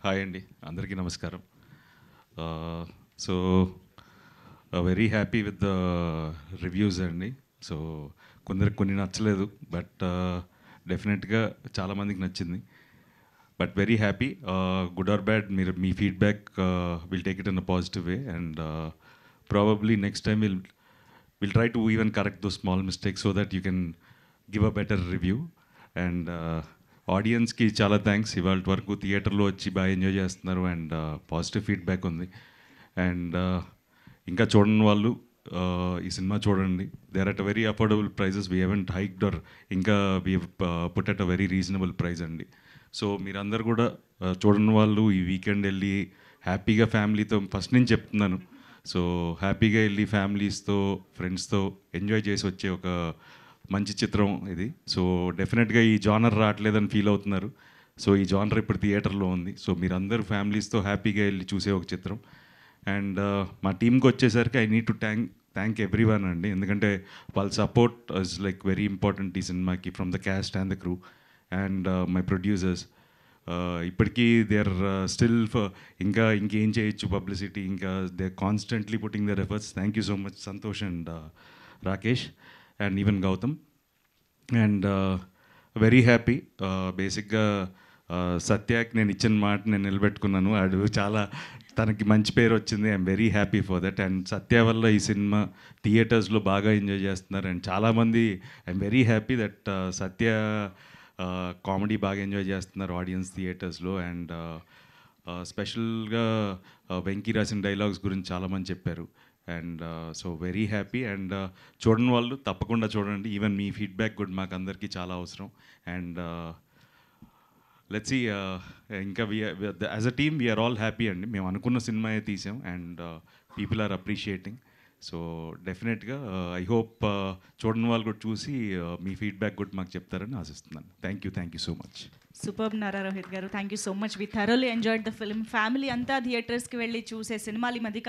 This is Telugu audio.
హాయ్ అండి, అందరికీ నమస్కారం. So very happy with the reviews అండి. సో కొందరికి కొన్ని నచ్చలేదు, బట్ డెఫినెట్గా చాలామందికి నచ్చింది. But very happy, good or bad, మీరు మీ feedback will take it in a positive way, and probably next time will try to even correct those small mistakes so that you can give a better review. And ఆడియన్స్కి చాలా థ్యాంక్స్, ఇవాళ వరకు థియేటర్లో వచ్చి బాగా ఎంజాయ్ చేస్తున్నారు అండ్ పాజిటివ్ ఫీడ్బ్యాక్ ఉంది. అండ్ ఇంకా చూడని వాళ్ళు ఈ సినిమా చూడండి. They are at a very affordable prices, we haven't hiked or ఇంకా we put at a very reasonable price అండి. సో మీరందరూ కూడా చూడని వాళ్ళు ఈ వీకెండ్ వెళ్ళి హ్యాపీగా ఫ్యామిలీతో, ఫస్ట్ నుంచి చెప్తున్నాను, సో హ్యాపీగా వెళ్ళి ఫ్యామిలీస్తో ఫ్రెండ్స్తో ఎంజాయ్ చేసి వచ్చే ఒక మంచి చిత్రం ఇది. సో డెఫినెట్గా ఈ జానర్ రావట్లేదని ఫీల్ అవుతున్నారు. సో ఈ జానర్ ఇప్పుడు థియేటర్లో ఉంది. సో మీరందరూ ఫ్యామిలీస్తో హ్యాపీగా వెళ్ళి చూసే ఒక చిత్రం. అండ్ మా టీంకి వచ్చేసరికి I need to thank everyone అండి, ఎందుకంటే వాళ్ళ support is like very important ఈ సినిమాకి, from the cast and the crew and my producers. ఇప్పటికీ దే ఆర్ స్టిల్ ఇంకా ఇంకేం చేయొచ్చు పబ్లిసిటీ, ఇంకా they are constantly putting their efforts. Thank you so much Santosh and Rakesh and even Gautam. And very happy, బేసిక్గా సత్యాకి నేను ఇచ్చిన మాట నేను నిలబెట్టుకున్నాను. ఆడు చాలా, తనకి మంచి పేరు వచ్చింది. I'm very happy for that. And Satya వల్ల ఈ సినిమా థియేటర్స్లో బాగా ఎంజాయ్ చేస్తున్నారు. అండ్ చాలామంది, I'm very happy that Satya comedy బాగా ఎంజాయ్ చేస్తున్నారు ఆడియన్స్ థియేటర్స్లో. అండ్ స్పెషల్గా వెంకీ రాసిన డైలాగ్స్ గురించి చాలామంది చెప్పారు. And so very happy. And చూడని వాళ్ళు తప్పకుండా చూడండి. ఈవెన్ మీ ఫీడ్బ్యాక్ కూడా మాకు అందరికీ చాలా అవసరం. అండ్ లెట్స్ సీ, ఇంకా as a team we're all happy అండి. మేము అనుకున్న సినిమాయే తీసాం and people are appreciating. So డెఫినెట్గా ఐ హోప్ చూడని వాళ్ళు కూడా చూసి మీ ఫీడ్బ్యాక్ కూడా మాకు చెప్తారని ఆశిస్తున్నాను. Thank you so much. Super Nara Rohit garu, thank you so much. We thoroughly enjoyed the film. Family అంతా థియేటర్స్కి వెళ్ళి చూసే సినిమాలు ఈ మధ్య